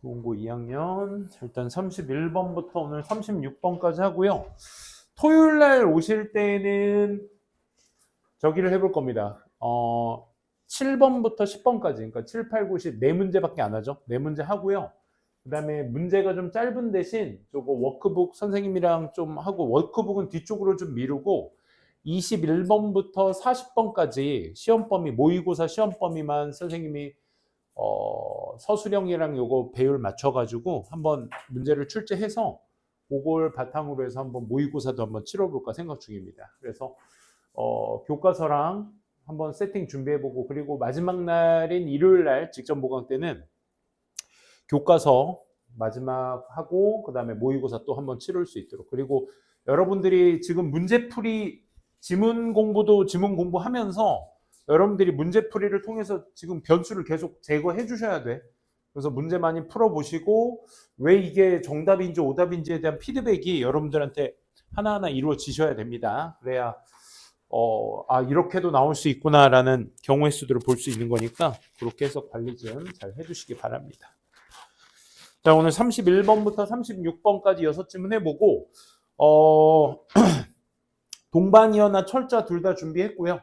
공고 2학년 일단 31번부터 오늘 36번까지 하고요. 토요일 날 오실 때는 저기를 해볼 겁니다. 7번부터 10번까지, 그러니까 7, 8, 9, 10 4문제밖에 안 하죠. 4문제 하고요. 그 다음에 문제가 좀 짧은 대신 저거 워크북 선생님이랑 좀 하고, 워크북은 뒤쪽으로 좀 미루고 21번부터 40번까지 시험 범위, 모의고사 시험 범위만 선생님이 서술형이랑 요거 배율 맞춰가지고 한번 문제를 출제해서 그걸 바탕으로 해서 한번 모의고사도 한번 치러볼까 생각 중입니다. 그래서 교과서랑 한번 세팅 준비해보고, 그리고 마지막 날인 일요일 날 직전 보강 때는 교과서 마지막 하고 그 다음에 모의고사 또 한번 치를 수 있도록, 그리고 여러분들이 지금 문제풀이 지문 공부하면서 여러분들이 문제풀이를 통해서 지금 변수를 계속 제거해 주셔야 돼. 그래서 문제 많이 풀어보시고 왜 이게 정답인지 오답인지에 대한 피드백이 여러분들한테 하나하나 이루어지셔야 됩니다. 그래야 이렇게도 나올 수 있구나라는 경우의 수들을 볼 수 있는 거니까 그렇게 해서 관리 좀 잘 해주시기 바랍니다. 자, 오늘 31번부터 36번까지 6질문 해보고 동반이어나 철자 둘 다 준비했고요.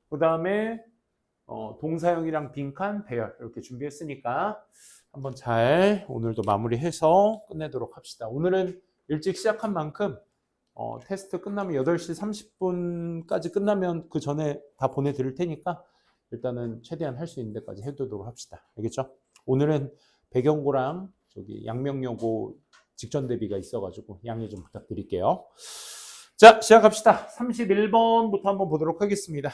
그 다음에 동사형이랑 빈칸, 배열 이렇게 준비했으니까 한번 잘 오늘도 마무리해서 끝내도록 합시다. 오늘은 일찍 시작한 만큼 테스트 끝나면 8시 30분까지 끝나면 그 전에 다 보내드릴 테니까 일단은 최대한 할 수 있는 데까지 해두도록 합시다. 알겠죠? 오늘은 배경고랑 저기 양명여고 직전 대비가 있어가지고 양해 좀 부탁드릴게요. 자, 시작합시다. 31번부터 한번 보도록 하겠습니다.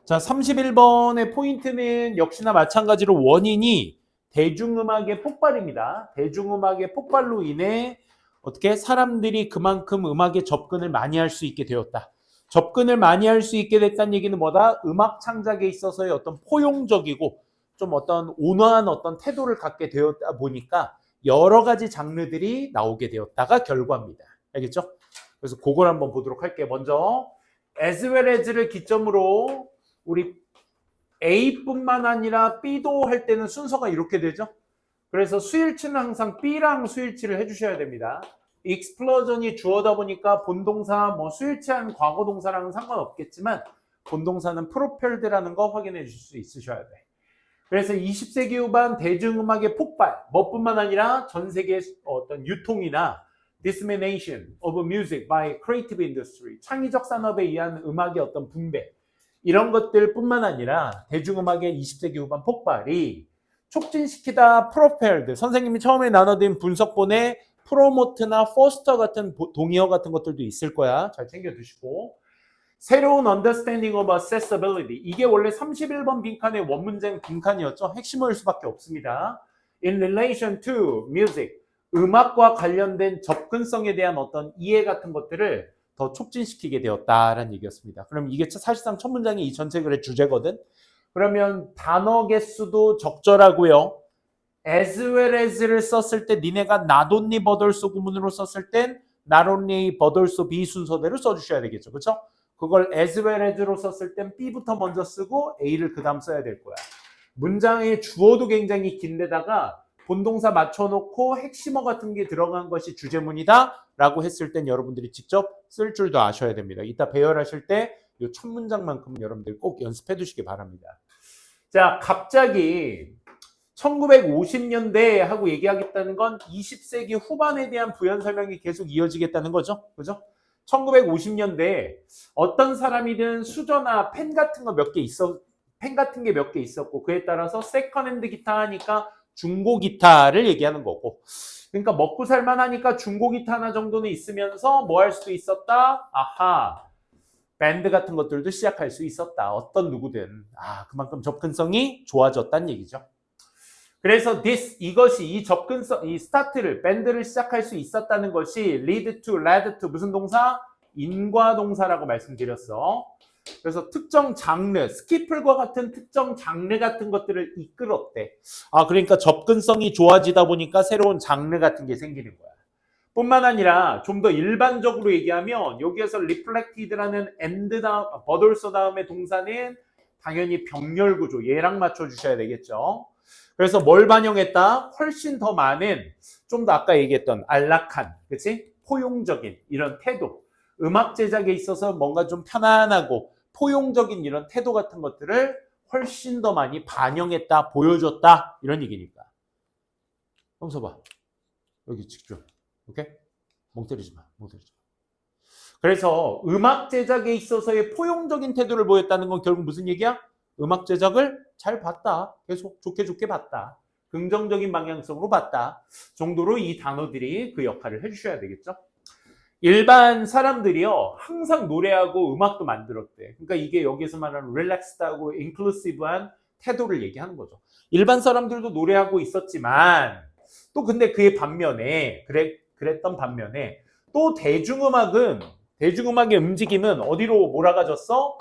자, 31번의 포인트는 역시나 마찬가지로 원인이 대중음악의 폭발입니다. 대중음악의 폭발로 인해 어떻게 사람들이 그만큼 음악에 접근을 많이 할 수 있게 되었다. 접근을 많이 할 수 있게 됐다는 얘기는 뭐다? 음악 창작에 있어서의 어떤 포용적이고 좀 어떤 온화한 어떤 태도를 갖게 되었다 보니까 여러 가지 장르들이 나오게 되었다가 결과입니다. 알겠죠? 그래서 그걸 한번 보도록 할게요. 먼저 as well as를 기점으로 우리 A뿐만 아니라 B도 할 때는 순서가 이렇게 되죠. 그래서 수일치는 항상 B랑 수일치를 해주셔야 됩니다. explosion이 주어다 보니까 본동사 수일치한 과거동사랑은 상관없겠지만 본동사는 propelled라는 거 확인해 주실 수 있으셔야 돼. 그래서 20세기 후반 대중음악의 폭발, 뭐뿐만 아니라 전 세계의 어떤 유통이나 dissemination of music by creative industry, 창의적 산업에 의한 음악의 어떤 분배, 이런 것들 뿐만 아니라 대중음악의 20세기 후반 폭발이 촉진시키다 propelled, 선생님이 처음에 나눠드린 분석본에 promote나 foster 같은 동의어 같은 것들도 있을 거야. 잘 챙겨두시고. 새로운 understanding of accessibility. 이게 원래 31번 빈칸의 원문장 빈칸이었죠. 핵심어일 수밖에 없습니다. In relation to music. 음악과 관련된 접근성에 대한 어떤 이해 같은 것들을 더 촉진시키게 되었다라는 얘기였습니다. 그럼 이게 사실상 첫 문장이 이 전체 글의 주제거든. 그러면 단어 개수도 적절하고요. as well as를 썼을 때 니네가 not only but also 구문으로 썼을 땐 not only but also be 순서대로 써주셔야 되겠죠. 그렇죠? 그걸 as well as로 썼을 땐 B부터 먼저 쓰고 A를 그 다음 써야 될 거야. 문장의 주어도 굉장히 긴데다가 본동사 맞춰놓고 핵심어 같은 게 들어간 것이 주제문이다 라고 했을 땐 여러분들이 직접 쓸 줄도 아셔야 됩니다. 이따 배열하실 때 이 첫 문장만큼 여러분들 꼭 연습해 두시기 바랍니다. 자, 갑자기 1950년대 하고 얘기하겠다는 건 20세기 후반에 대한 부연 설명이 계속 이어지겠다는 거죠. 그죠? 1950년대 어떤 사람이든 수저나 펜 같은 거 펜 같은 게 몇 개 있었고, 그에 따라서 세컨핸드 기타 하니까 중고 기타를 얘기하는 거고, 그러니까 먹고 살만 하니까 중고 기타 하나 정도는 있으면서 뭐 할 수도 있었다? 아하, 밴드 같은 것들도 시작할 수 있었다. 어떤 누구든. 그만큼 접근성이 좋아졌다는 얘기죠. 그래서 이것이 이 접근성, 이 스타트를, 밴드를 시작할 수 있었다는 것이 led to 무슨 동사? 인과동사라고 말씀드렸어. 그래서 특정 장르, 스키플과 같은 특정 장르 같은 것들을 이끌었대. 그러니까 접근성이 좋아지다 보니까 새로운 장르 같은 게 생기는 거야. 뿐만 아니라 좀 더 일반적으로 얘기하면 여기에서 reflected라는 and 다음, but also 다음에 동사는 당연히 병렬 구조, 얘랑 맞춰주셔야 되겠죠. 그래서 뭘 반영했다? 훨씬 더 많은, 좀 더 아까 얘기했던 안락한, 그치? 포용적인 이런 태도. 음악 제작에 있어서 뭔가 좀 편안하고 포용적인 이런 태도 같은 것들을 훨씬 더 많이 반영했다, 보여줬다. 이런 얘기니까. 형서 봐. 여기 집중. 오케이? 멍 때리지 마. 멍 때리지 마. 그래서 음악 제작에 있어서의 포용적인 태도를 보였다는 건 결국 무슨 얘기야? 음악 제작을 잘 봤다. 계속 좋게 좋게 봤다. 긍정적인 방향성으로 봤다. 정도로 이 단어들이 그 역할을 해주셔야 되겠죠. 일반 사람들이요. 항상 노래하고 음악도 만들었대. 그러니까 이게 여기서 말하는 릴렉스드하고 인클루시브한 태도를 얘기하는 거죠. 일반 사람들도 노래하고 있었지만 또 근데 그의 반면에 그랬던 반면에 또 대중음악의 움직임은 어디로 몰아가졌어?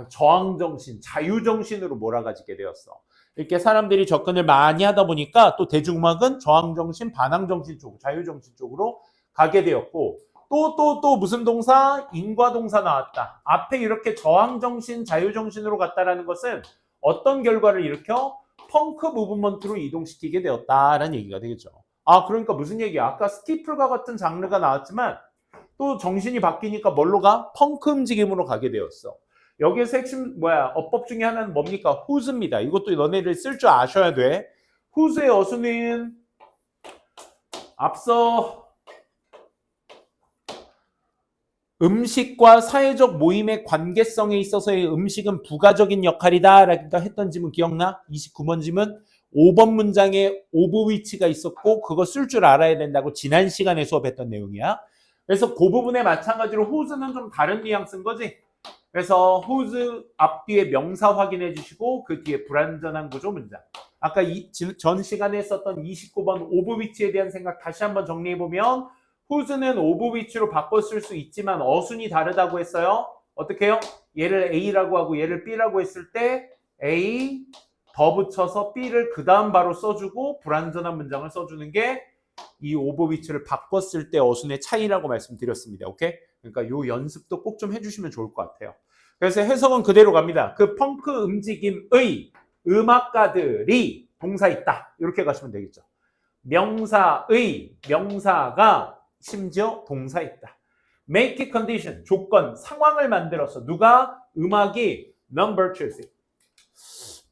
저항정신, 자유정신으로 몰아가지게 되었어. 이렇게 사람들이 접근을 많이 하다 보니까 또 대중음악은 저항정신, 반항정신 쪽, 자유정신 쪽으로 가게 되었고 또 무슨 동사? 인과동사 나왔다. 앞에 이렇게 저항정신, 자유정신으로 갔다라는 것은 어떤 결과를 일으켜? 펑크 무브먼트로 이동시키게 되었다라는 얘기가 되겠죠. 그러니까 무슨 얘기야? 아까 스키플과 같은 장르가 나왔지만 또 정신이 바뀌니까 뭘로 가? 펑크 움직임으로 가게 되었어. 여기에서 핵심 어법 중에 하나는 뭡니까? who's입니다. 이것도 너네들 쓸 줄 아셔야 돼. who's의 어수는 앞서 음식과 사회적 모임의 관계성에 있어서의 음식은 부가적인 역할이다 라고 했던 지문 기억나? 29번 지문 5번 문장에 오브위치가 있었고 그거 쓸 줄 알아야 된다고 지난 시간에 수업했던 내용이야. 그래서 그 부분에 마찬가지로 who's는 좀 다른 뉘앙스인 거지. 그래서 whose 앞뒤에 명사 확인해 주시고 그 뒤에 불완전한 구조 문장. 아까 전 시간에 썼던 29번 오브위치에 대한 생각 다시 한번 정리해보면 whose는 오브위치로 바꿔 쓸 수 있지만 어순이 다르다고 했어요. 어떻게 해요? 얘를 A라고 하고 얘를 B라고 했을 때 A 더 붙여서 B를 그 다음 바로 써주고 불완전한 문장을 써주는 게 이 오브위치를 바꿨을 때 어순의 차이라고 말씀드렸습니다. 오케이? 그러니까 요 연습도 꼭 좀 해주시면 좋을 것 같아요. 그래서 해석은 그대로 갑니다. 그 펑크 움직임의 음악가들이 동사 있다. 이렇게 가시면 되겠죠. 명사가 심지어 동사 있다. make condition, 조건, 상황을 만들어서 누가? 음악이 non-virtuous,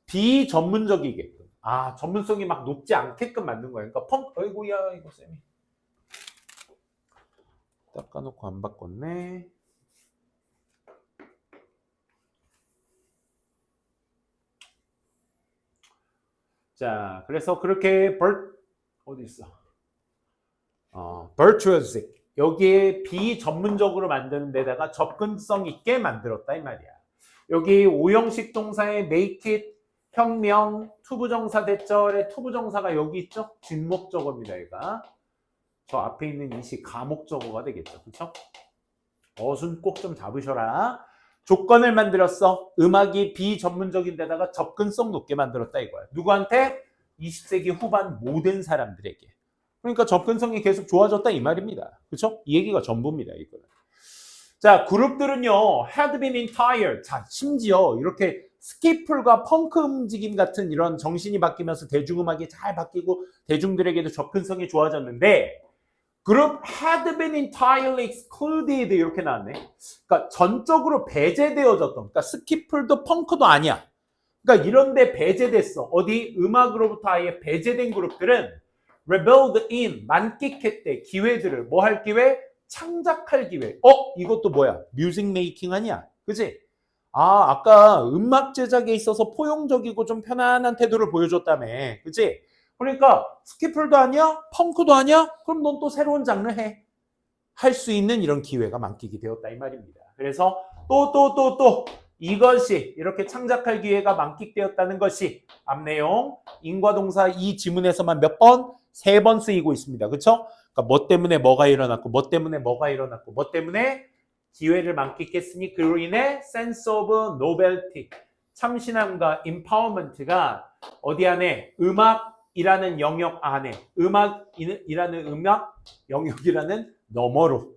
비전문적이게끔. 전문성이 막 높지 않게끔 만든 거예요. 그러니까 어이구야 이거 쌤이 닦아놓고 안 바꿨네. 자, 그래서 그렇게 어디 있어? virtuous, 여기에 비전문적으로 만드는 데다가 접근성 있게 만들었다 이 말이야. 여기 오형식 동사의 make it, 혁명, 투부정사 대절의 투부정사가 여기 있죠? 진목적어입니다. 얘가 저 앞에 있는 이시 가목적어가 되겠죠. 그렇죠? 어순 꼭 좀 잡으셔라. 조건을 만들었어. 음악이 비전문적인 데다가 접근성 높게 만들었다 이거야. 누구한테? 20세기 후반 모든 사람들에게. 그러니까 접근성이 계속 좋아졌다 이 말입니다. 그렇죠? 이 얘기가 전부입니다. 이거는. 자, 그룹들은요. had been entire. 자, 심지어 이렇게 스키플과 펑크 움직임 같은 이런 정신이 바뀌면서 대중음악이 잘 바뀌고 대중들에게도 접근성이 좋아졌는데 그룹 had been entirely excluded 이렇게 나왔네. 그러니까 전적으로 배제되어졌던. 그러니까 스키플도 펑크도 아니야. 그러니까 이런데 배제됐어. 어디? 음악으로부터 아예 배제된 그룹들은 rebelled in, 만끽했대. 기회들을. 뭐 할 기회? 창작할 기회. 이것도 뭐야? 뮤직 메이킹 아니야? 그치? 아까 음악 제작에 있어서 포용적이고 좀 편안한 태도를 보여줬다며. 그치? 그러니까 스키플도 아니야? 펑크도 아니야? 그럼 넌 또 새로운 장르 해. 할 수 있는 이런 기회가 만끽이 되었다 이 말입니다. 그래서 또 이것이 이렇게 창작할 기회가 만끽되었다는 것이 앞 내용 인과동사 이 지문에서만 몇 번? 3번 쓰이고 있습니다. 그렇죠? 그러니까 뭐 때문에 뭐가 일어났고 뭐 때문에 뭐가 일어났고 뭐 때문에 기회를 만끽했으니 그로 인해 sense of novelty, 참신함과 empowerment가 어디 안에? 음악이라는 영역 안에, 음악이라는 영역이라는 너머로,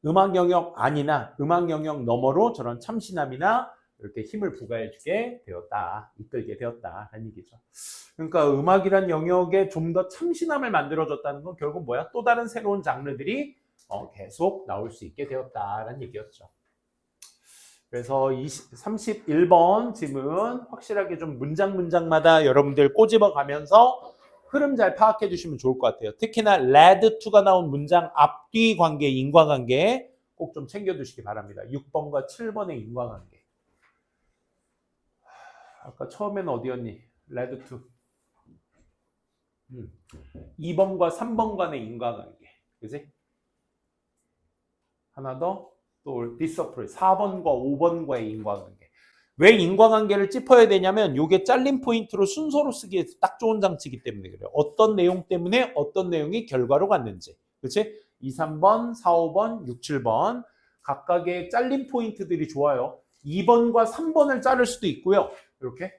음악 영역 안이나 음악 영역 너머로 저런 참신함이나 이렇게 힘을 부과해주게 되었다. 이끌게 되었다라는 얘기죠. 그러니까 음악이란 영역에 좀 더 참신함을 만들어줬다는 건 결국 뭐야? 또 다른 새로운 장르들이 계속 나올 수 있게 되었다라는 얘기였죠. 그래서 31번 질문 확실하게 좀 문장마다 여러분들 꼬집어 가면서 흐름 잘 파악해 주시면 좋을 것 같아요. 특히나 led to가 나온 문장 앞뒤 관계, 인과관계 꼭 좀 챙겨 두시기 바랍니다. 6번과 7번의 인과관계. 아까 처음에는 어디였니? led to. 2번과 3번 간의 인과관계. 그지? 하나 더. 또 디서프레 4번과 5번과의 인과관계. 왜 인과관계를 짚어야 되냐면 이게 잘린 포인트로 순서로 쓰기에 딱 좋은 장치이기 때문에 그래요. 어떤 내용 때문에 어떤 내용이 결과로 갔는지. 그렇지? 2, 3번, 4, 5번, 6, 7번 각각의 잘린 포인트들이 좋아요. 2번과 3번을 자를 수도 있고요. 이렇게.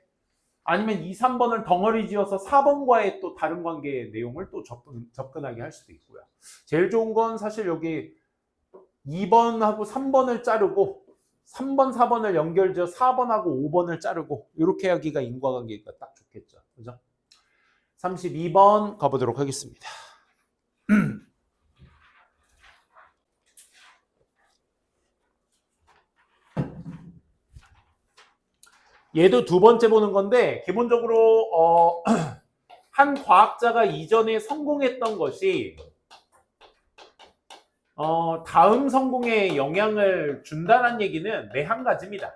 아니면 2, 3번을 덩어리 지어서 4번과의 또 다른 관계의 내용을 또 접근하게 할 수도 있고요. 제일 좋은 건 사실 여기 2번하고 3번을 자르고 3번, 4번을 연결지어 4번하고 5번을 자르고 이렇게 하기가 인과관계가 딱 좋겠죠. 그죠? 32번 가보도록 하겠습니다. 얘도 두 번째 보는 건데 기본적으로 한 과학자가 이전에 성공했던 것이 다음 성공에 영향을 준다는 얘기는 매 한 가지입니다.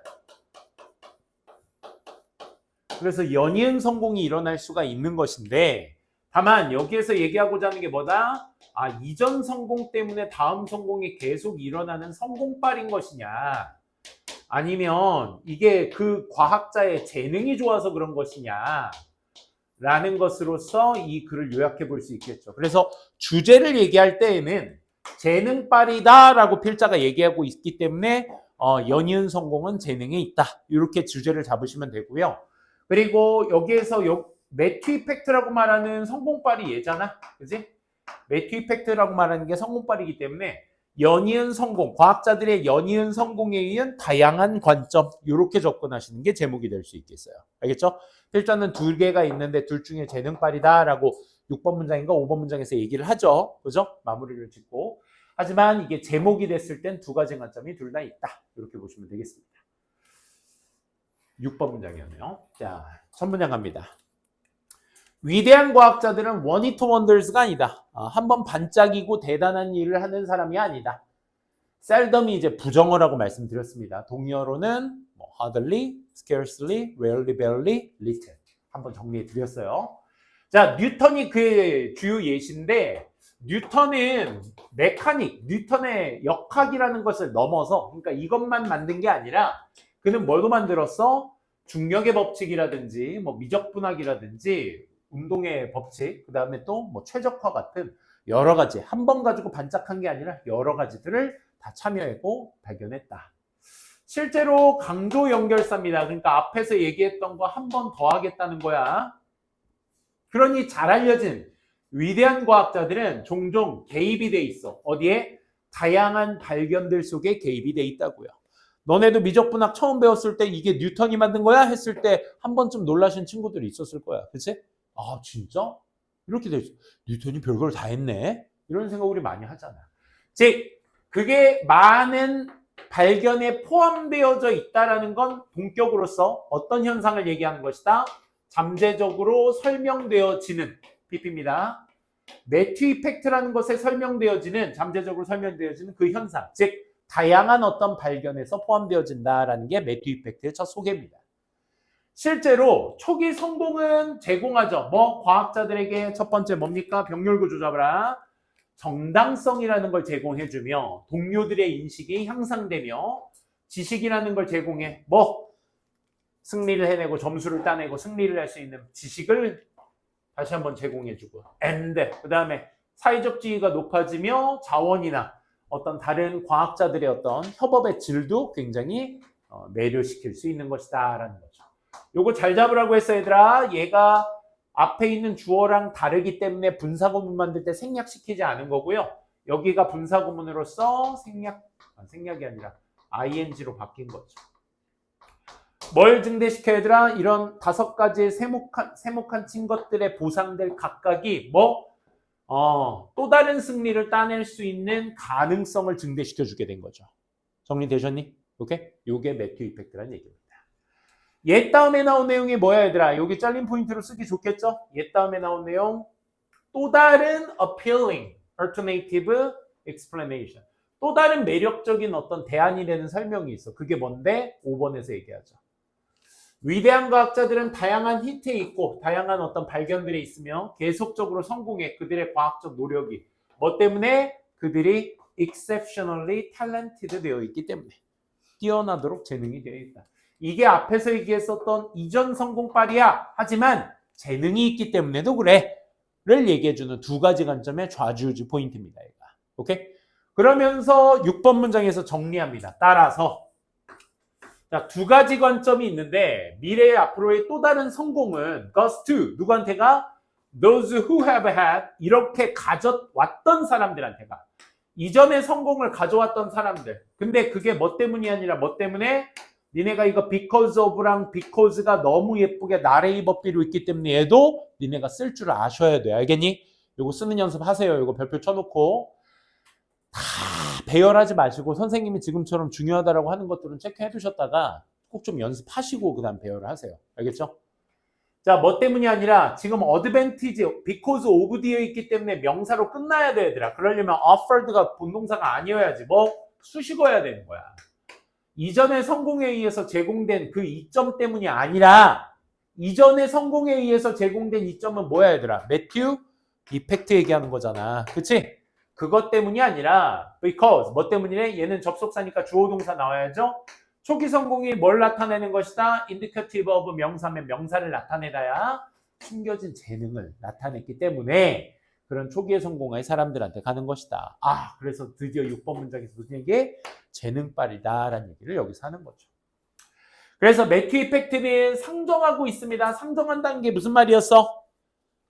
그래서 연이은 성공이 일어날 수가 있는 것인데 다만 여기에서 얘기하고자 하는 게 뭐다? 이전 성공 때문에 다음 성공이 계속 일어나는 성공빨인 것이냐 아니면 이게 그 과학자의 재능이 좋아서 그런 것이냐 라는 것으로서 이 글을 요약해 볼 수 있겠죠. 그래서 주제를 얘기할 때에는 재능빨이다 라고 필자가 얘기하고 있기 때문에 연이은 성공은 재능에 있다. 이렇게 주제를 잡으시면 되고요. 그리고 여기에서 매튜 이펙트라고 말하는 성공빨이 얘잖아. 그지? 매튜 이펙트라고 말하는 게 성공빨이기 때문에 연이은 성공, 과학자들의 연이은 성공에 의한 다양한 관점 이렇게 접근하시는 게 제목이 될 수 있겠어요. 알겠죠? 필자는 두 개가 있는데 둘 중에 재능빨이다 라고 6번 문장인가 5번 문장에서 얘기를 하죠. 그죠? 마무리를 짓고. 하지만 이게 제목이 됐을 땐 두 가지 관점이 둘 다 있다. 이렇게 보시면 되겠습니다. 6번 문장이었네요. 자, 첫 문장 갑니다. 위대한 과학자들은 원히트 원더스가 아니다. 한번 반짝이고 대단한 일을 하는 사람이 아니다. 셀덤이 이제 부정어라고 말씀드렸습니다. 동의어로는 hardly, scarcely, rarely, barely, little. 한번 정리해 드렸어요. 자, 뉴턴이 그 주요 예시인데 뉴턴은 메카닉, 뉴턴의 역학이라는 것을 넘어서 그러니까 이것만 만든 게 아니라 그는 뭘도 만들었어? 중력의 법칙이라든지 미적분학이라든지 운동의 법칙, 그 다음에 또 최적화 같은 여러 가지 한 번 가지고 반짝한 게 아니라 여러 가지들을 다 참여했고 발견했다. 실제로 강조 연결사입니다. 그러니까 앞에서 얘기했던 거 한 번 더 하겠다는 거야. 그러니 잘 알려진 위대한 과학자들은 종종 개입이 돼 있어. 어디에? 다양한 발견들 속에 개입이 돼 있다고요. 너네도 미적분학 처음 배웠을 때 이게 뉴턴이 만든 거야? 했을 때 한 번쯤 놀라신 친구들이 있었을 거야. 그치? 아, 진짜? 이렇게 되죠. 뉴턴이 별걸 다 했네? 이런 생각 우리 많이 하잖아. 즉, 그게 많은 발견에 포함되어져 있다는 건 동격으로서 어떤 현상을 얘기하는 것이다? 잠재적으로 설명되어지는 PP입니다. 매튜 이펙트라는 것에 설명되어지는 잠재적으로 설명되어지는 그 현상, 즉 다양한 어떤 발견에서 포함되어진다라는 게 매튜 이펙트의 첫 소개입니다. 실제로 초기 성공은 제공하죠. 과학자들에게 첫 번째 뭡니까? 병렬구조 잡아라. 정당성이라는 걸 제공해주며 동료들의 인식이 향상되며 지식이라는 걸 제공해. 승리를 해내고 점수를 따내고 승리를 할 수 있는 지식을 다시 한번 제공해주고 그 다음에 사회적 지위가 높아지며 자원이나 어떤 다른 과학자들의 어떤 협업의 질도 굉장히 매료시킬 수 있는 것이다 라는 거죠. 요거 잘 잡으라고 했어 얘들아. 얘가 앞에 있는 주어랑 다르기 때문에 분사구문 만들 때 생략시키지 않은 거고요. 여기가 분사구문으로서 생략이 아니라 ing로 바뀐 거죠. 뭘 증대시켜야 되더라? 이런 5가지의 세목한 친 것들의 보상들 각각이 또 다른 승리를 따낼 수 있는 가능성을 증대시켜 주게 된 거죠. 정리되셨니? 오케이? 요게 매튜 이펙트라는 얘기입니다. 얘 다음에 나온 내용이 뭐야 얘들아? 여기 잘린 포인트로 쓰기 좋겠죠? 얘 다음에 나온 내용 또 다른 appealing alternative explanation 또 다른 매력적인 어떤 대안이 되는 설명이 있어. 그게 뭔데? 5번에서 얘기하죠. 위대한 과학자들은 다양한 히트에 있고 다양한 어떤 발견들이 있으며 계속적으로 성공해. 그들의 과학적 노력이 뭐 때문에? 그들이 exceptionally talented 되어 있기 때문에 뛰어나도록 재능이 되어 있다. 이게 앞에서 얘기했었던 이전 성공빨이야. 하지만 재능이 있기 때문에도 그래. 를 얘기해주는 2가지 관점의 좌지우지 포인트입니다. 얘가. 오케이? 그러면서 6번 문장에서 정리합니다. 따라서 자, 2가지 관점이 있는데 미래의 앞으로의 또 다른 성공은 goes to 누구한테가? Those who have had 이렇게 가져왔던 사람들한테가 이전에 성공을 가져왔던 사람들. 근데 그게 뭐 때문이 아니라 뭐 때문에? 니네가 이거 because of랑 because가 너무 예쁘게 나레이 법비로 있기 때문에 얘도 니네가 쓸 줄 아셔야 돼. 알겠니? 요거 쓰는 연습 하세요. 요거 별표 쳐놓고 다 배열하지 마시고 선생님이 지금처럼 중요하다라고 하는 것들은 체크해 두셨다가 꼭 좀 연습하시고 그 다음 배열을 하세요. 알겠죠? 자, 뭐 때문이 아니라 지금 advantage, because of 되어 있기 때문에 명사로 끝나야 돼 얘들아. 그러려면 offered가 본동사가 아니어야지 수식어야 되는 거야. 이전의 성공에 의해서 제공된 그 이점 때문이 아니라 이전의 성공에 의해서 제공된 이점은 뭐야 얘들아? 매튜 이펙트 얘기하는 거잖아. 그치? 그것 때문이 아니라 because 뭐 때문이래? 얘는 접속사니까 주어 동사 나와야죠. 초기 성공이 뭘 나타내는 것이다? indicative of 명사면 명사를 나타내다야 숨겨진 재능을 나타냈기 때문에 그런 초기에 성공한 사람들한테 가는 것이다. 그래서 드디어 6번 문장에서 무슨 얘기? 재능빨이다라는 얘기를 여기서 하는 거죠. 그래서 매튜 이펙트는 상정하고 있습니다. 상정한다는 게 무슨 말이었어?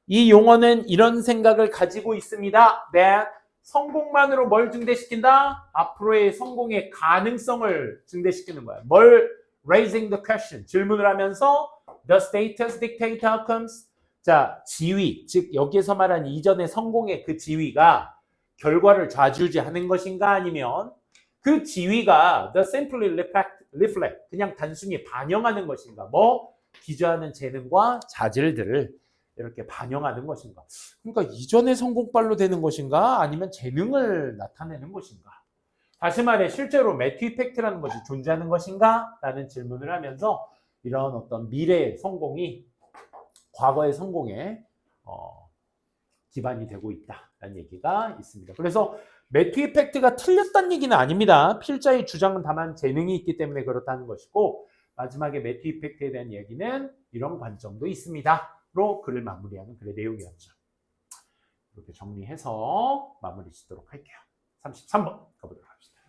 이 용어는 이런 생각을 가지고 있습니다. that 성공만으로 뭘 증대시킨다? 앞으로의 성공의 가능성을 증대시키는 거야. 뭘? raising the question. 질문을 하면서 the status dictate outcomes. 자, 지위, 즉 여기에서 말한 이전의 성공의 그 지위가 결과를 좌지우지하는 것인가 아니면 그 지위가 the simply reflect 그냥 단순히 반영하는 것인가 기저하는 재능과 자질들을 이렇게 반영하는 것인가. 그러니까 이전의 성공빨로 되는 것인가 아니면 재능을 나타내는 것인가. 다시 말해 실제로 매튜 이펙트라는 것이 존재하는 것인가? 라는 질문을 하면서 이런 어떤 미래의 성공이 과거의 성공에 기반이 되고 있다라는 얘기가 있습니다. 그래서 매튜 이펙트가 틀렸다는 얘기는 아닙니다. 필자의 주장은 다만 재능이 있기 때문에 그렇다는 것이고 마지막에 매튜 이펙트에 대한 얘기는 이런 관점도 있습니다.로 글을 마무리하는 글의 내용이었죠. 이렇게 정리해서 마무리 짓도록 할게요. 33번 가보도록 합시다.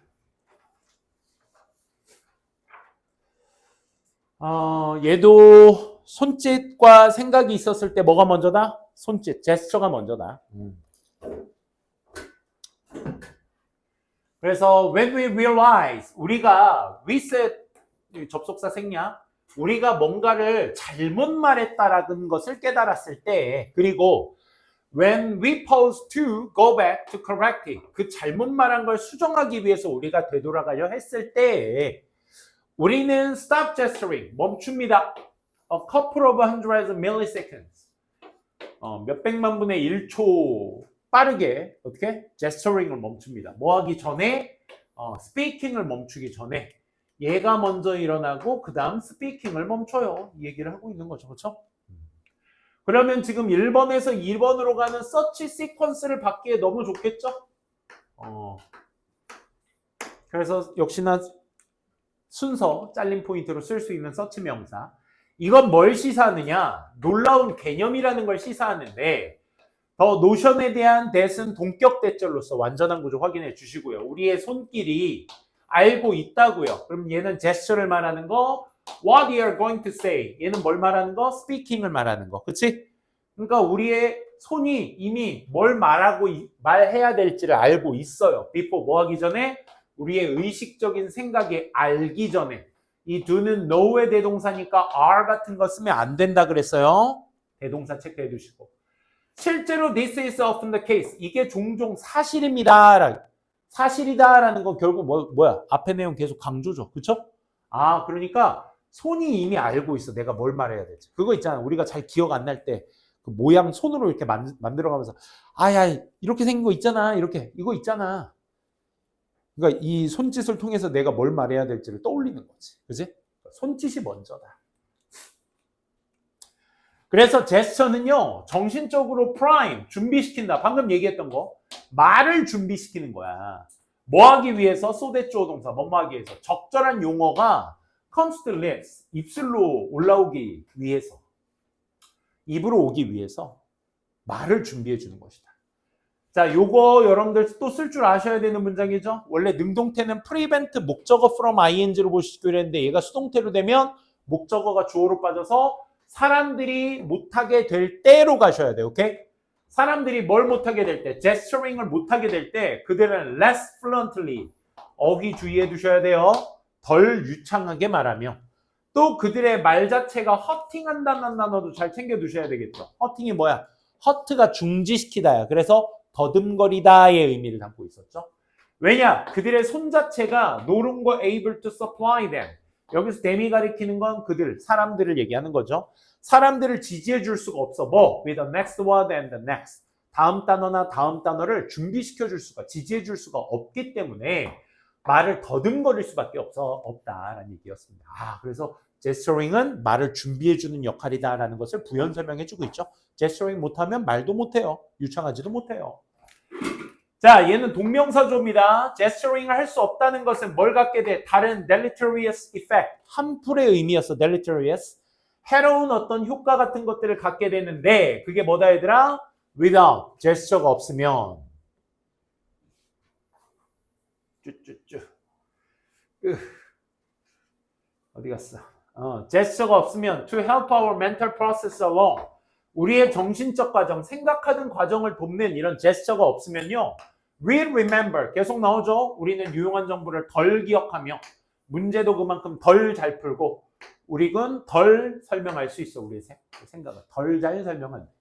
얘도 손짓과 생각이 있었을 때 뭐가 먼저다? 손짓, 제스처가 먼저다. 그래서 when we realize 우리가 reset 접속사 생략 우리가 뭔가를 잘못 말했다라는 것을 깨달았을 때 그리고 when we pause to go back to correct it 그 잘못 말한 걸 수정하기 위해서 우리가 되돌아가려 했을 때 우리는 stop gesturing 멈춥니다. A couple of hundreds of milliseconds 몇백만 분의 1초 빠르게 어떻게? gesturing을 멈춥니다. 뭐 하기 전에? speaking을 멈추기 전에 얘가 먼저 일어나고 그 다음 스피킹을 멈춰요. 이 얘기를 하고 있는 거죠. 그렇죠? 그러면 지금 1번에서 2번으로 가는 서치 시퀀스를 받기에 너무 좋겠죠? 그래서 역시나 순서 잘린 포인트로 쓸 수 있는 서치 명사. 이건 뭘 시사하느냐? 놀라운 개념이라는 걸 시사하는데 더 노션에 대한 대은 동격 대절로서 완전한 구조 확인해 주시고요. 우리의 손길이 알고 있다고요. 그럼 얘는 제스처를 말하는 거, what you are going to say. 얘는 뭘 말하는 거? speaking을 말하는 거. 그치? 그러니까 우리의 손이 이미 뭘 말해야 될지를 알고 있어요. before 뭐 하기 전에? 우리의 의식적인 생각이 알기 전에. 이 do는 know의 대동사니까 are 같은 거 쓰면 안 된다 그랬어요. 대동사 체크해 두시고. 실제로 this is often the case. 이게 종종 사실입니다. 사실이다라는 건 결국 뭐야? 앞에 내용 계속 강조죠. 그쵸? 아, 그러니까 손이 이미 알고 있어. 내가 뭘 말해야 될지. 그거 있잖아. 우리가 잘 기억 안 날 때 그 모양 손으로 이렇게 만들어가면서 아야 이렇게 생긴 거 있잖아. 이렇게 이거 있잖아. 그러니까 이 손짓을 통해서 내가 뭘 말해야 될지를 떠올리는 거지. 그지? 손짓이 먼저다. 그래서 제스처는요. 정신적으로 프라임, 준비시킨다. 방금 얘기했던 거. 말을 준비시키는 거야. 뭐 하기 위해서? so that 주어 동사. 뭐 하기 위해서? 적절한 용어가 comes to lips. 입술로 올라오기 위해서. 입으로 오기 위해서 말을 수비해 주는 것이다. 자, 요거 여러분들 또 쓸 줄 아셔야 되는 문장이죠. 원래 능동태는 prevent 목적어 from ing로 보시기로 했는데 얘가 수동태로 되면 목적어가 주어로 빠져서 사람들이 못하게 될 때로 가셔야 돼요. 오케이? 사람들이 뭘 못하게 될 때, gesturing을 못하게 될 때 그들은 less fluently 어휘 주의해 두셔야 돼요. 덜 유창하게 말하며 또 그들의 말 자체가 허팅한다는 단어도 잘 챙겨 두셔야 되겠죠. 허팅이 뭐야? 허트가 중지시키다야. 그래서 더듬거리다의 의미를 담고 있었죠. 왜냐? 그들의 손 자체가 no longer able to supply them. 여기서 them이 가리키는 건 그들, 사람들을 얘기하는 거죠. 사람들을 지지해 줄 수가 없어. 뭐? With the next word and the next. 다음 단어나 다음 단어를 준비시켜 줄 수가, 지지해 줄 수가 없기 때문에 말을 더듬거릴 수밖에 없다라는 얘기였습니다. 그래서 제스처링은 말을 준비해주는 역할이다라는 것을 부연 설명해주고 있죠. 제스처링 못하면 말도 못해요. 유창하지도 못해요. 자, 얘는 동명사조입니다. 제스처링을 할 수 없다는 것은 뭘 갖게 돼? 다른 deleterious effect, 한풀의 의미였어. deleterious. 해로운 어떤 효과 같은 것들을 갖게 되는데 그게 뭐다 얘들아? without, 제스처가 없으면 쭈쭈쭈. 어디 갔어? 제스처가 없으면 to help our mental process along. 우리의 정신적 과정, 생각하는 과정을 돕는 이런 제스처가 없으면요. we'll remember. 계속 나오죠? 우리는 유용한 정보를 덜 기억하며 문제도 그만큼 덜 잘 풀고 우리는 덜 설명할 수 있어. 우리의 생각을 덜 잘 설명한다.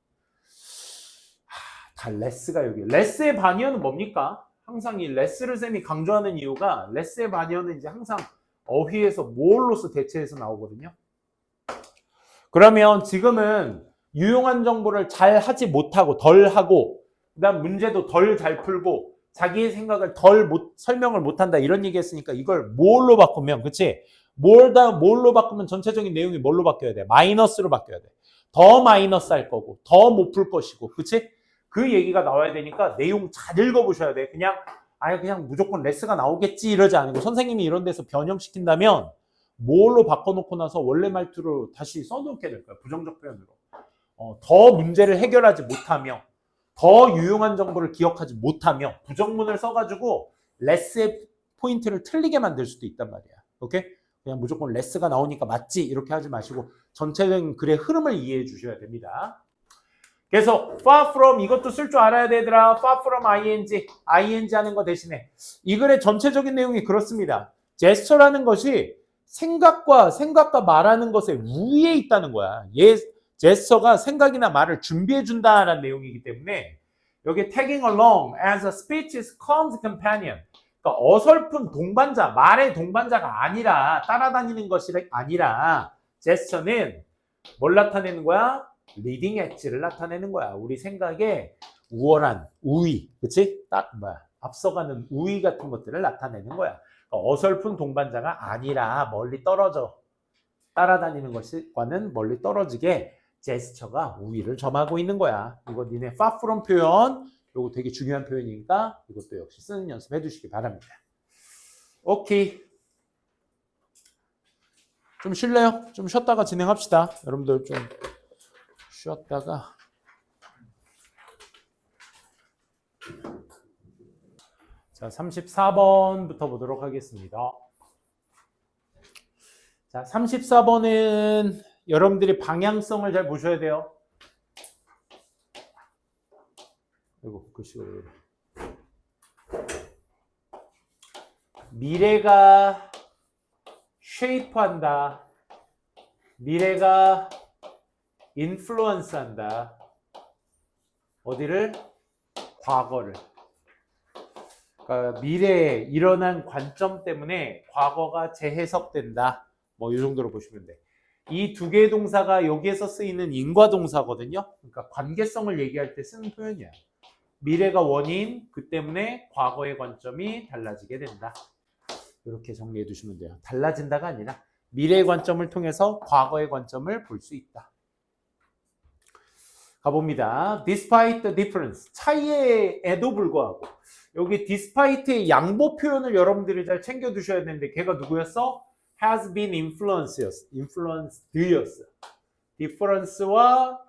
다 레스가 여기. 레스의 반의어는 뭡니까? 항상 이 레스를 쌤이 강조하는 이유가 레스의 반의어는 이제 항상 어휘에서 뭘로서 대체해서 나오거든요. 그러면 지금은 유용한 정보를 잘 하지 못하고 덜 하고 그다음 문제도 덜 잘 풀고 자기의 생각을 설명을 못한다 이런 얘기 했으니까 이걸 뭘로 바꾸면 그치? 뭘로 바꾸면 전체적인 내용이 뭘로 바뀌어야 돼? 마이너스로 바뀌어야 돼. 더 마이너스 할 거고 더 못 풀 것이고 그치? 그 얘기가 나와야 되니까 내용 잘 읽어보셔야 돼. 그냥 무조건 레스가 나오겠지 이러지 않고 선생님이 이런 데서 변형시킨다면 뭘로 바꿔놓고 나서 원래 말투로 다시 써놓게 될 거야. 부정적 표현으로. 더 문제를 해결하지 못하며 더 유용한 정보를 기억하지 못하며 부정문을 써가지고 레스의 포인트를 틀리게 만들 수도 있단 말이야. 오케이? 그냥 무조건 레스가 나오니까 맞지 이렇게 하지 마시고 전체적인 글의 흐름을 이해해 주셔야 됩니다. 그래서 far from 이것도 쓸 줄 알아야 되더라. far from ing 하는 거 대신에 이 글의 전체적인 내용이 그렇습니다. 제스처라는 것이 생각과 말하는 것의 우위에 있다는 거야. 제스처가 생각이나 말을 준비해 준다라는 내용이기 때문에 여기 tagging along as a speech's calm companion. 그러니까 어설픈 동반자, 말의 동반자가 아니라 따라다니는 것이 아니라 제스처는 뭘 나타내는 거야? 리딩 엣지를 나타내는 거야. 우리 생각에 우월한 우위, 그치? 앞서가는 우위 같은 것들을 나타내는 거야. 그러니까 어설픈 동반자가 아니라 멀리 떨어져. 따라다니는 것과는 멀리 떨어지게 제스처가 우위를 점하고 있는 거야. 이거 니네 far from 표현, 이거 되게 중요한 표현이니까 이것도 역시 쓰는 연습 해주시기 바랍니다. 오케이. 좀 쉴래요? 좀 쉬었다가 진행합시다. 여러분들 좀 쉬었다가. 자, 34번부터 보도록 하겠습니다. 자, 34번은 여러분들이 방향성을 잘 보셔야 돼요. 이거 글씨가 왜 이래. 미래가 shape한다. 미래가 influence한다. 어디를? 과거를. 그러니까 미래에 일어난 관점 때문에 과거가 재해석된다. 뭐 이 정도로 보시면 돼. 이 두 개의 동사가 여기에서 쓰이는 인과동사거든요. 그러니까 관계성을 얘기할 때 쓰는 표현이야. 미래가 원인, 그 때문에 과거의 관점이 달라지게 된다. 이렇게 정리해 두시면 돼요. 달라진다가 아니라 미래의 관점을 통해서 과거의 관점을 볼 수 있다. 가봅니다. Despite the difference. 차이에도 불구하고. 여기 despite의 양보 표현을 여러분들이 잘 챙겨 두셔야 되는데 걔가 누구였어? has been influenced였어. difference와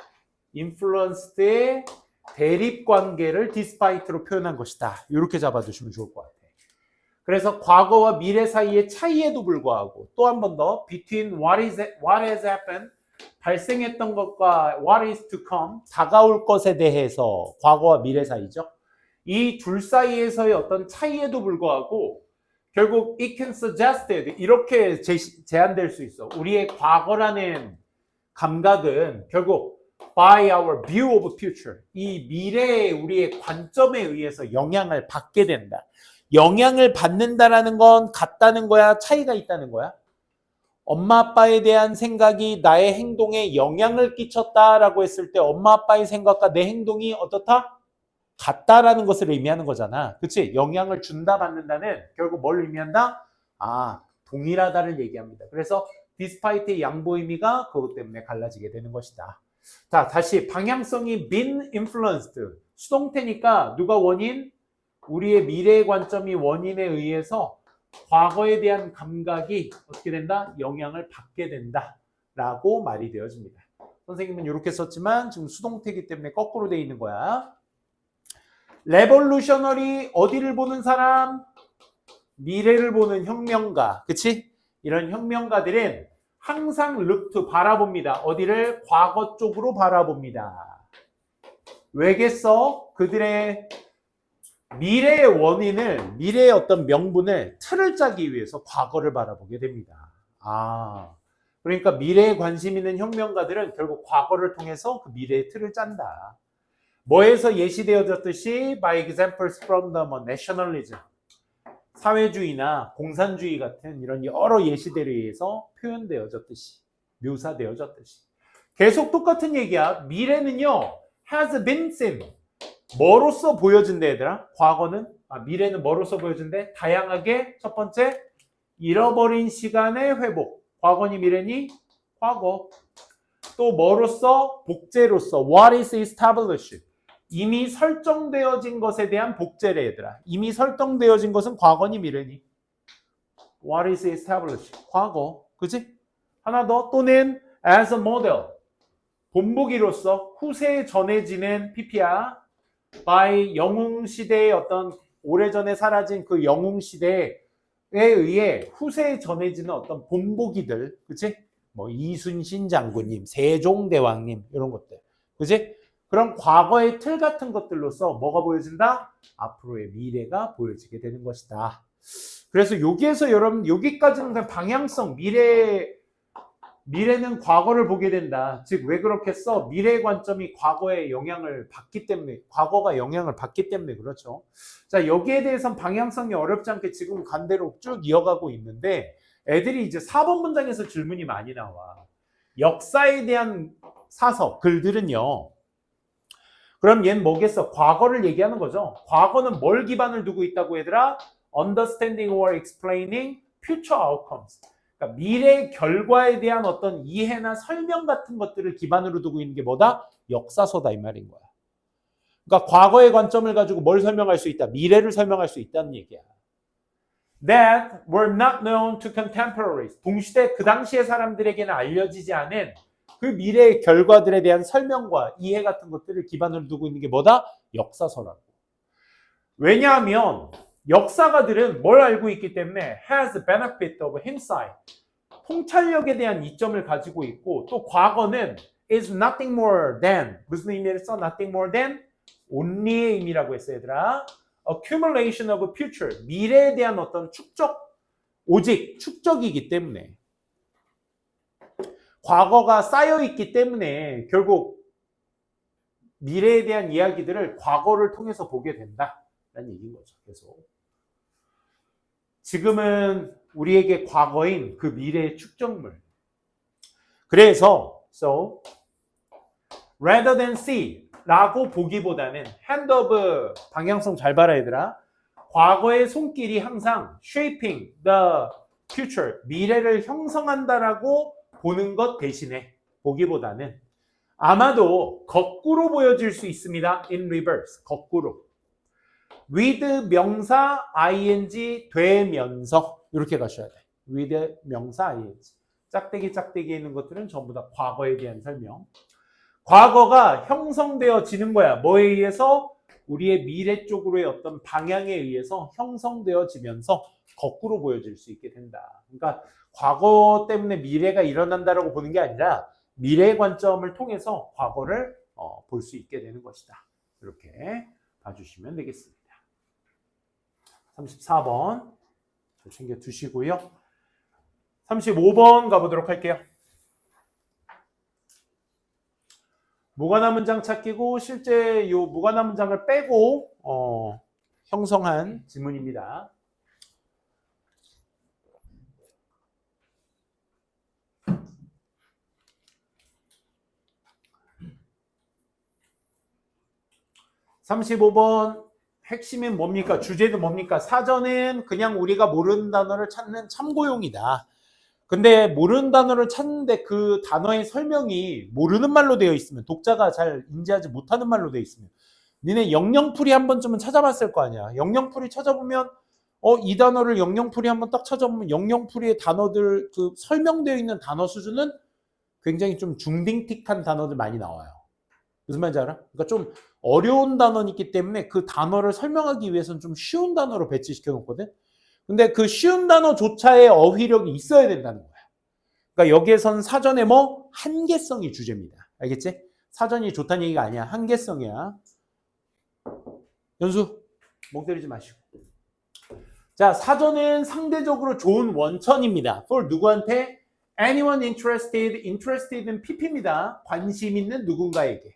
influenced의 대립 관계를 despite로 표현한 것이다. 이렇게 잡아두시면 좋을 것 같아요. 그래서 과거와 미래 사이의 차이에도 불구하고 또 한 번 더 between what has happened 발생했던 것과 what is to come 다가올 것에 대해서 과거와 미래 사이죠. 이 둘 사이에서의 어떤 차이에도 불구하고 결국 it can suggested 이렇게 제한될 수 있어. 우리의 과거라는 감각은 결국 by our view of future 이 미래의 우리의 관점에 의해서 영향을 받게 된다. 영향을 받는다라는 건 같다는 거야? 차이가 있다는 거야? 엄마 아빠에 대한 생각이 나의 행동에 영향을 끼쳤다라고 했을 때 엄마 아빠의 생각과 내 행동이 어떻다? 같다라는 것을 의미하는 거잖아. 그치? 영향을 준다 받는다는 결국 뭘 의미한다? 아, 동일하다를 얘기합니다. 그래서 despite의 양보 의미가 그것 때문에 갈라지게 되는 것이다. 자, 다시 방향성이 been influenced. 수동태니까 누가 원인? 우리의 미래의 관점이 원인에 의해서 과거에 대한 감각이 어떻게 된다? 영향을 받게 된다. 라고 말이 되어집니다. 선생님은 이렇게 썼지만 지금 수동태이기 때문에 거꾸로 돼 있는 거야. 레볼루셔너리 어디를 보는 사람? 미래를 보는 혁명가. 그치? 이런 혁명가들은 항상 look to 바라봅니다. 어디를? 과거 쪽으로 바라봅니다. 왜겠어? 그들의 미래의 원인을, 미래의 어떤 명분을 틀을 짜기 위해서 과거를 바라보게 됩니다. 아, 그러니까 미래에 관심 있는 혁명가들은 결국 과거를 통해서 그 미래의 틀을 짠다. 뭐에서 예시되어졌듯이 by examples from the nationalism, 사회주의나 공산주의 같은 이런 여러 예시들에 의해서 표현되어졌듯이, 묘사되어졌듯이. 계속 똑같은 얘기야. 미래는요, has been seen. 뭐로써 보여진대 얘들아? 과거는? 미래는 뭐로써 보여진대? 다양하게 첫 번째, 잃어버린 시간의 회복. 과거니 미래니? 과거. 또 뭐로써? 복제로써. What is established? 이미 설정되어진 것에 대한 복제래 얘들아. 이미 설정되어진 것은 과거니 미래니? What is established? 과거. 그치? 하나 더. 또는 as a model. 본보기로서 후세에 전해지는 PP야. by 영웅시대의 어떤 오래전에 사라진 그 영웅시대에 의해 후세에 전해지는 어떤 본보기들. 그치? 뭐 이순신 장군님, 세종대왕님 이런 것들. 그치? 그런 과거의 틀 같은 것들로서 뭐가 보여진다? 앞으로의 미래가 보여지게 되는 것이다. 그래서 여기에서 여러분 여기까지는 그냥 방향성, 미래는 과거를 보게 된다. 즉 왜 그렇겠어? 미래의 관점이 과거에 영향을 받기 때문에, 과거가 영향을 받기 때문에 그렇죠. 자, 여기에 대해서는 방향성이 어렵지 않게 지금 간대로 쭉 이어가고 있는데 애들이 이제 4번 문장에서 질문이 많이 나와. 역사에 대한 사서, 글들은요. 그럼 얘는 뭐겠어? 과거를 얘기하는 거죠. 과거는 뭘 기반을 두고 있다고 얘들아? Understanding or explaining future outcomes. 그러니까 미래 결과에 대한 어떤 이해나 설명 같은 것들을 기반으로 두고 있는 게 뭐다? 역사서다 이 말인 거야. 그러니까 과거의 관점을 가지고 뭘 설명할 수 있다? 미래를 설명할 수 있다는 얘기야. That were not known to contemporaries. 동시대 그 당시의 사람들에게는 알려지지 않은 그 미래의 결과들에 대한 설명과 이해 같은 것들을 기반으로 두고 있는 게 뭐다? 역사서라고. 왜냐하면 역사가들은 뭘 알고 있기 때문에 has benefit of hindsight. 통찰력에 대한 이점을 가지고 있고 또 과거는 is nothing more than 무슨 의미를 써? nothing more than only의 의미라고 했어 얘들아. accumulation of future. 미래에 대한 어떤 축적, 오직 축적이기 때문에 과거가 쌓여있기 때문에 결국 미래에 대한 이야기들을 과거를 통해서 보게 된다라는 얘기인 거죠. 계속. 지금은 우리에게 과거인 그 미래의 축적물. 그래서 so rather than see 라고 보기보다는 hand of 방향성 잘 봐라 얘들아. 과거의 손길이 항상 shaping the future 미래를 형성한다라고 보는 것 대신에 보기보다는 아마도 거꾸로 보여질 수 있습니다. in reverse 거꾸로 with 명사 ing 되면서 이렇게 가셔야 돼. with 명사 ing 짝대기에 있는 것들은 전부 다 과거에 대한 설명. 과거가 형성되어지는 거야. 뭐에 의해서? 우리의 미래 쪽으로의 어떤 방향에 의해서 형성되어지면서 거꾸로 보여질 수 있게 된다. 그러니까 과거 때문에 미래가 일어난다라고 보는 게 아니라 미래의 관점을 통해서 과거를 볼 수 있게 되는 것이다. 이렇게 봐주시면 되겠습니다. 34번 잘 챙겨 두시고요. 35번 가보도록 할게요. 무관한 문장 찾기고 실제 이 무관한 문장을 빼고 형성한 지문입니다. (35번) 핵심은 뭡니까? 주제는 뭡니까? 사전은 그냥 우리가 모르는 단어를 찾는 참고용이다. 근데 모르는 단어를 찾는데 그 단어의 설명이 모르는 말로 되어 있으면 독자가 잘 인지하지 못하는 말로 되어 있으면 니네 영영풀이 한 번쯤은 찾아봤을 거 아니야. 영영풀이 찾아보면 이 단어를 영영풀이 한번 딱 찾아보면 영영풀이의 단어들 그 설명되어 있는 단어 수준은 굉장히 좀 중딩틱한 단어들 많이 나와요. 무슨 말인지 알아? 그러니까 좀 어려운 단어이기 때문에 그 단어를 설명하기 위해서는 좀 쉬운 단어로 배치시켜 놓거든. 근데 그 쉬운 단어조차의 어휘력이 있어야 된다는 거야. 그러니까 여기에선 사전에 뭐 한계성이 주제입니다. 알겠지? 사전이 좋다는 얘기가 아니야. 한계성이야. 연수 목 때리지 마시고. 자, 사전은 상대적으로 좋은 원천입니다. for 누구한테? anyone interested in PP입니다. 관심 있는 누군가에게.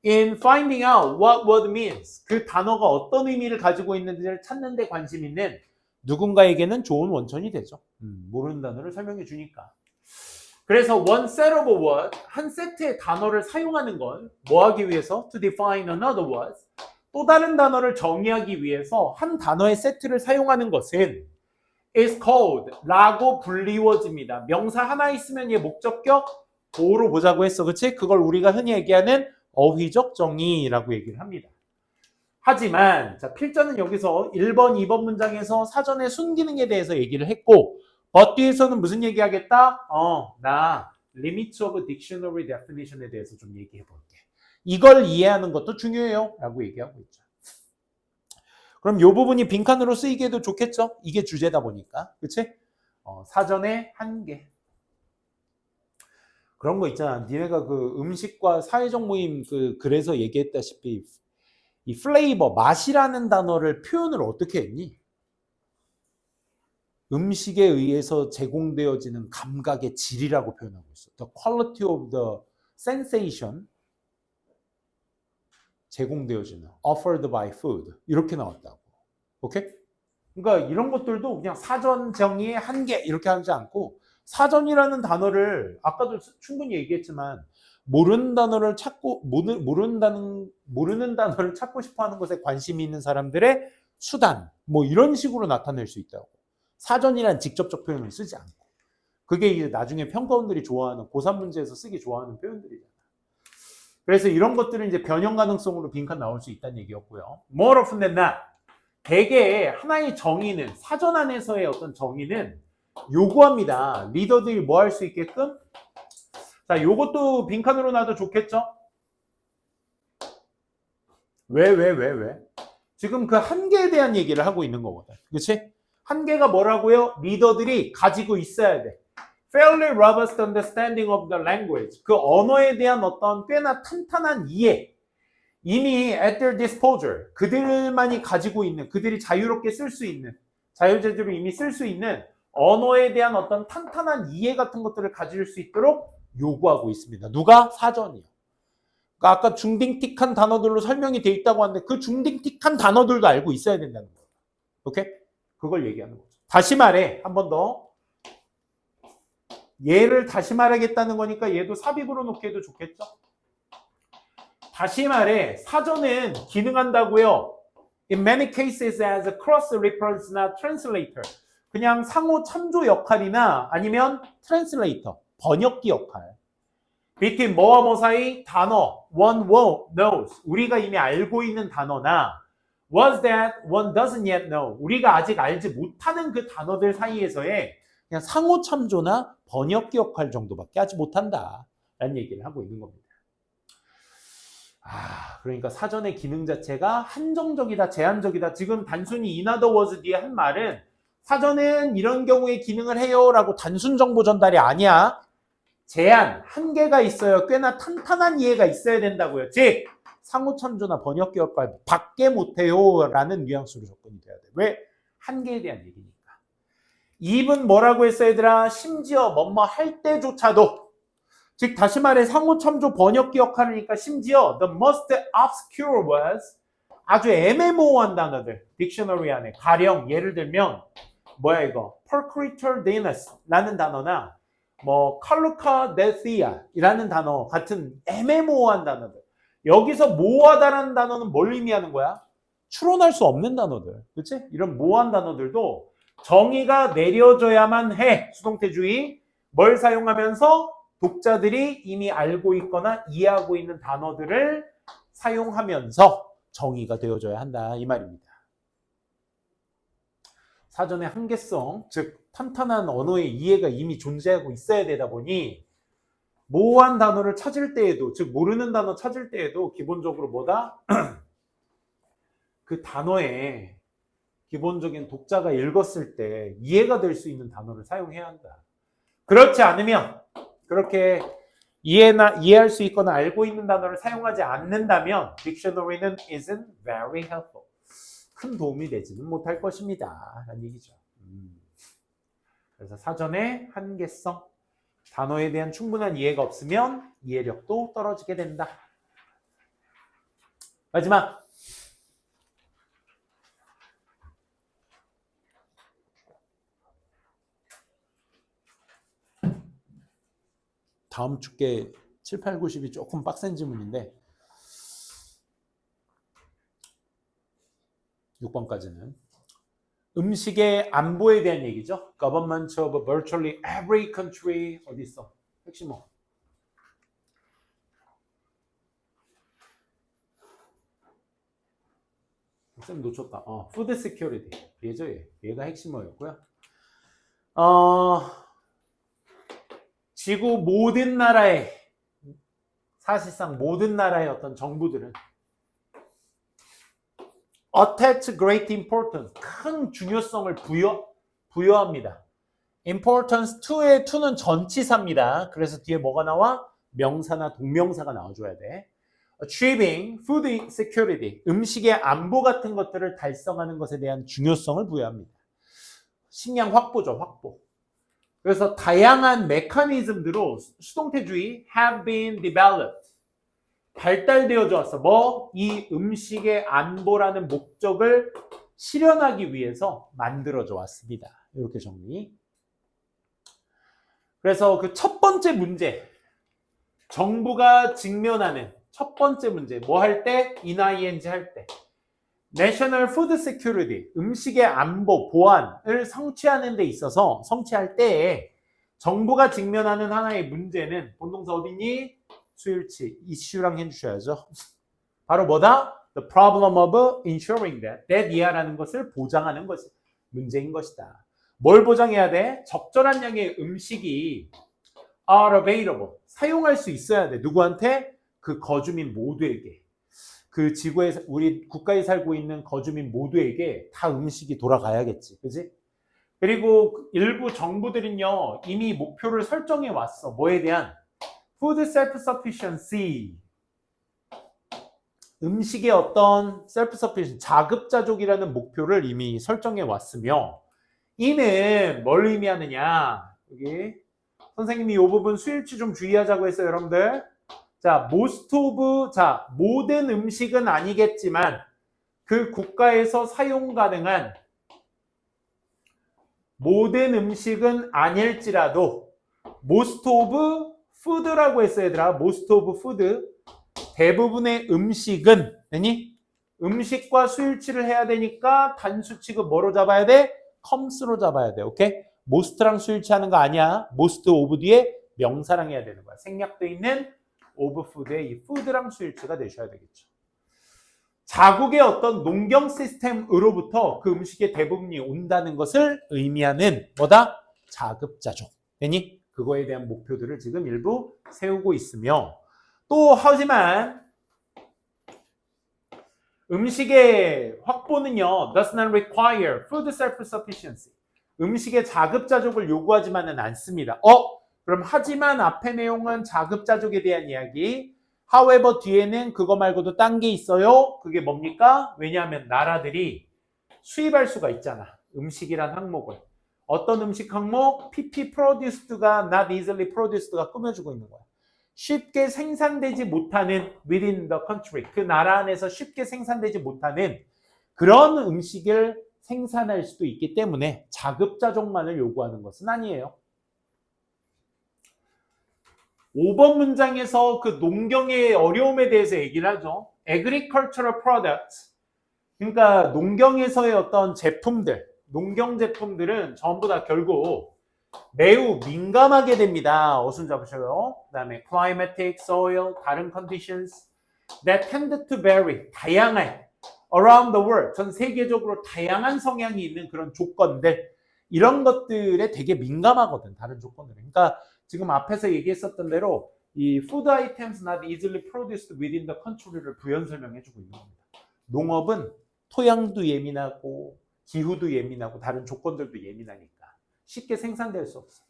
in finding out what word means 그 단어가 어떤 의미를 가지고 있는지를 찾는 데 관심 있는 누군가에게는 좋은 원천이 되죠. 모르는 단어를 설명해 주니까. 그래서 one set of word 한 세트의 단어를 사용하는 건 뭐 하기 위해서? to define another word 또 다른 단어를 정의하기 위해서 한 단어의 세트를 사용하는 것은 is called 라고 불리워집니다. 명사 하나 있으면 얘 목적격 보호로 보자고 했어. 그치? 그걸 우리가 흔히 얘기하는 어휘적 정의라고 얘기를 합니다. 하지만 자, 필자는 여기서 1번, 2번 문장에서 사전의 순기능에 대해서 얘기를 했고 but 뒤에서는 무슨 얘기하겠다? 나 limits of dictionary definition에 대해서 좀 얘기해 볼게. 이걸 이해하는 것도 중요해요 라고 얘기하고 있죠. 그럼 이 부분이 빈칸으로 쓰이기에도 좋겠죠? 이게 주제다 보니까. 그치? 사전의 한계. 그런 거 있잖아. 니네가 그 음식과 사회적 모임 그래서 얘기했다시피 이 플레이버, 맛이라는 단어를 표현을 어떻게 했니? 음식에 의해서 제공되어지는 감각의 질이라고 표현하고 있어. The quality of the sensation 제공되어지는 offered by food 이렇게 나왔다고. 오케이? 그러니까 이런 것들도 그냥 사전 정의의 한계 이렇게 하지 않고 사전이라는 단어를 아까도 충분히 얘기했지만 모르는 단어를 찾고 모르는 단어를 찾고 싶어하는 것에 관심이 있는 사람들의 수단 뭐 이런 식으로 나타낼 수 있다고. 사전이란 직접적 표현을 쓰지 않고 그게 이제 나중에 평가원들이 좋아하는 고3 문제에서 쓰기 좋아하는 표현들이잖아. 그래서 이런 것들은 이제 변형 가능성으로 빈칸 나올 수 있다는 얘기였고요. More often than not 대개 하나의 정의는 사전 안에서의 어떤 정의는 요구합니다. 리더들이 뭐 할 수 있게끔 자, 요것도 빈칸으로 놔도 좋겠죠? 왜? 지금 그 한계에 대한 얘기를 하고 있는 거거든. 그치? 한계가 뭐라고요? 리더들이 가지고 있어야 돼. Fairly robust understanding of the language. 그 언어에 대한 어떤 꽤나 탄탄한 이해. 이미 at their disposal. 그들만이 가지고 있는, 그들이 자유롭게 쓸 수 있는, 자유제재로 이미 쓸 수 있는 언어에 대한 어떤 탄탄한 이해 같은 것들을 가질 수 있도록 요구하고 있습니다. 누가? 사전이요. 그러니까 아까 중딩틱한 단어들로 설명이 돼 있다고 하는데 그 중딩틱한 단어들도 알고 있어야 된다는 거예요. 오케이? 그걸 얘기하는 거죠. 다시 말해. 한 번 더. 얘를 다시 말하겠다는 거니까 얘도 삽입으로 놓기에도 좋겠죠? 다시 말해. 사전은 기능한다고요. In many cases as a cross-reference, not translator. 그냥 상호 참조 역할이나 아니면 트랜슬레이터, 번역기 역할. between 뭐와 뭐 사이 단어, one knows. 우리가 이미 알고 있는 단어나 was that one doesn't yet know. 우리가 아직 알지 못하는 그 단어들 사이에서의 그냥 상호 참조나 번역기 역할 정도밖에 하지 못한다. 라는 얘기를 하고 있는 겁니다. 그러니까 사전의 기능 자체가 한정적이다, 제한적이다. 지금 단순히 in other words 뒤에 한 말은 사전은 이런 경우에 기능을 해요 라고 단순 정보 전달이 아니야. 제한, 한계가 있어요. 꽤나 탄탄한 이해가 있어야 된다고요. 즉, 상호 참조나 번역기 역할 밖에 못해요 라는 뉘앙스로 접근이 돼야 돼. 왜? 한계에 대한 얘기니까. 2분 뭐라고 했어 얘들아? 심지어 뭐뭐 할 때조차도, 즉 다시 말해 상호 참조 번역기 역할이니까 심지어 the most obscure words, 아주 애매모호한 단어들 딕셔너리 안에 가령 예를 들면 뭐야 이거 percuritordenus 라는 단어나 뭐 칼루카데시아 이라는 단어 같은 애매모호한 단어들, 여기서 모호하다라는 단어는 뭘 의미하는 거야? 추론할 수 없는 단어들, 그렇지? 이런 모호한 단어들도 정의가 내려져야만 해. 수동태주의. 뭘 사용하면서? 독자들이 이미 알고 있거나 이해하고 있는 단어들을 사용하면서 정의가 되어져야 한다 이 말입니다. 사전의 한계성, 즉 탄탄한 언어의 이해가 이미 존재하고 있어야 되다 보니 모호한 단어를 찾을 때에도, 즉 모르는 단어 찾을 때에도 기본적으로 뭐다? 그 단어에 기본적인 독자가 읽었을 때 이해가 될 수 있는 단어를 사용해야 한다. 그렇지 않으면, 그렇게 이해할 수 있거나 알고 있는 단어를 사용하지 않는다면 딕셔너리는 isn't very helpful. 큰 도움이 되지는 못할 것입니다. 라는 얘기죠. 그래서 사전의 한계성, 단어에 대한 충분한 이해가 없으면 이해력도 떨어지게 된다. 마지막. 다음 주께 7, 8, 90이 조금 빡센 지문인데 6번까지는 음식의 안보에 대한 얘기죠. Government of virtually every country. 어디 있어? 핵심어. 쌤 놓쳤다. Food security. 얘죠, 얘가 핵심어였고요. 지구 모든 나라의, 사실상 모든 나라의 어떤 정부들은 attach great importance, 큰 중요성을 부여합니다. importance to의 to는 전치사입니다. 그래서 뒤에 뭐가 나와? 명사나 동명사가 나와줘야 돼. achieving food security, 음식의 안보 같은 것들을 달성하는 것에 대한 중요성을 부여합니다. 식량 확보죠, 확보. 그래서 다양한 메커니즘으로 수동태주의 have been developed, 발달되어져 왔어. 뭐? 이 음식의 안보라는 목적을 실현하기 위해서 만들어져 왔습니다. 이렇게 정리. 그래서 그 첫 번째 문제, 정부가 직면하는 첫 번째 문제, 뭐 할 때? ING 할 때. National Food Security, 음식의 안보, 보안을 성취하는 데 있어서, 성취할 때에 정부가 직면하는 하나의 문제는 본동사 어디니? 수일치, 이슈랑 해주셔야죠. 바로 뭐다? The problem of ensuring that 이하라는 것을 보장하는 것이 문제인 것이다. 뭘 보장해야 돼? 적절한 양의 음식이 are available, 사용할 수 있어야 돼. 누구한테? 그 거주민 모두에게. 그 지구에, 우리 국가에 살고 있는 거주민 모두에게 다 음식이 돌아가야겠지. 그지? 그리고 일부 정부들은요, 이미 목표를 설정해 왔어. 뭐에 대한? Food self-sufficiency. 음식의 어떤 self-sufficiency, 자급자족이라는 목표를 이미 설정해 왔으며, 이는 뭘 의미하느냐? 여기 선생님이 이 부분 수일치 좀 주의하자고 했어요, 여러분들. 자, most of, 자, 모든 음식은 아니겠지만 그 국가에서 사용 가능한 모든 음식은 아닐지라도 most of food라고 했어요, 얘들아. most of food. 대부분의 음식은, 아니? 음식과 수일치를 해야 되니까 단수 취급 뭐로 잡아야 돼? comes로 잡아야 돼. 오케이? most랑 수일치하는 거 아니야. most of 뒤에 명사랑 해야 되는 거야. 생략돼 있는 of food에 이 food랑 수일치가 되셔야 되겠죠. 자국의 어떤 농경 시스템으로부터 그 음식의 대부분이 온다는 것을 의미하는 뭐다? 자급자족. 되니? 그거에 대한 목표들을 지금 일부 세우고 있으며 또 하지만 음식의 확보는요, does not require food self-sufficiency. 음식의 자급자족을 요구하지만은 않습니다. 그럼 하지만 앞의 내용은 자급자족에 대한 이야기. however 뒤에는 그거 말고도 딴 게 있어요. 그게 뭡니까? 왜냐하면 나라들이 수입할 수가 있잖아. 음식이란 항목을. 어떤 음식 항목? PP produced가 not easily produced가 꾸며주고 있는 거야. 쉽게 생산되지 못하는 within the country. 그 나라 안에서 쉽게 생산되지 못하는 그런 음식을 생산할 수도 있기 때문에 자급자족만을 요구하는 것은 아니에요. 5번 문장에서 그 농경의 어려움에 대해서 얘기를 하죠. agricultural products. 그러니까 농경에서의 어떤 제품들, 농경 제품들은 전부 다 결국 매우 민감하게 됩니다. 어순 잡으셔요. 그 다음에 climatic, soil, 다른 conditions that tend to vary. 다양한 around the world. 전 세계적으로 다양한 성향이 있는 그런 조건들. 이런 것들에 되게 민감하거든. 다른 조건들은. 그러니까 지금 앞에서 얘기했었던 대로 이 food items not easily produced within the country를 부연 설명해주고 있는 겁니다. 농업은 토양도 예민하고 기후도 예민하고 다른 조건들도 예민하니까 쉽게 생산될 수 없어.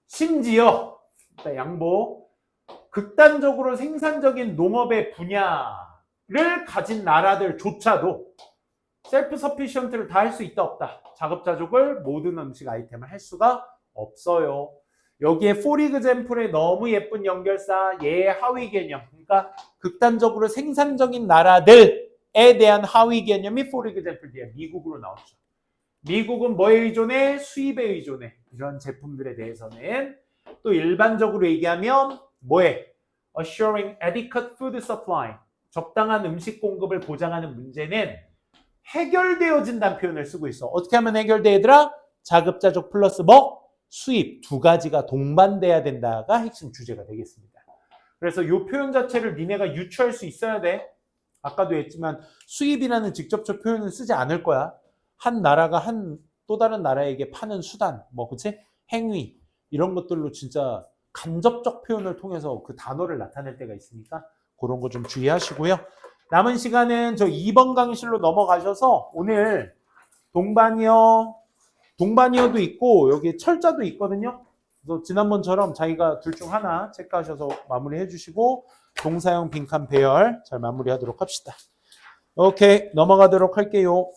심지어 양보 극단적으로 생산적인 농업의 분야를 가진 나라들조차도 셀프 서피션트를 다 할 수 있다 없다. 자급자족을 모든 음식 아이템을 할 수가 없어요. 여기에 for example의 너무 예쁜 연결사 예 하위 개념. 그러니까 극단적으로 생산적인 나라들에 대한 하위 개념이 for example 뒤에 미국으로 나오죠. 미국은 뭐에 의존해? 수입에 의존해. 이런 제품들에 대해서는 또 일반적으로 얘기하면 뭐에? Assuring adequate food supply. 적당한 음식 공급을 보장하는 문제는 해결되어진다는 표현을 쓰고 있어. 어떻게 하면 해결돼 얘들아? 자급자족 플러스 뭐? 수입 두 가지가 동반돼야 된다가 핵심 주제가 되겠습니다. 그래서 이 표현 자체를 니네가 유추할 수 있어야 돼. 아까도 했지만 수입이라는 직접적 표현은 쓰지 않을 거야. 한 나라가 또 다른 나라에게 파는 수단, 뭐 그치? 행위 이런 것들로 진짜 간접적 표현을 통해서 그 단어를 나타낼 때가 있으니까 그런 거 좀 주의하시고요. 남은 시간은 저 2번 강의실로 넘어가셔서 오늘 동반이어도 있고 여기 철자도 있거든요. 그래서 지난번처럼 자기가 둘 중 하나 체크하셔서 마무리해 주시고 동사형 빈칸 배열 잘 마무리하도록 합시다. 오케이 넘어가도록 할게요.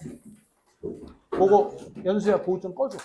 보고 연수야 보호 좀 꺼줘.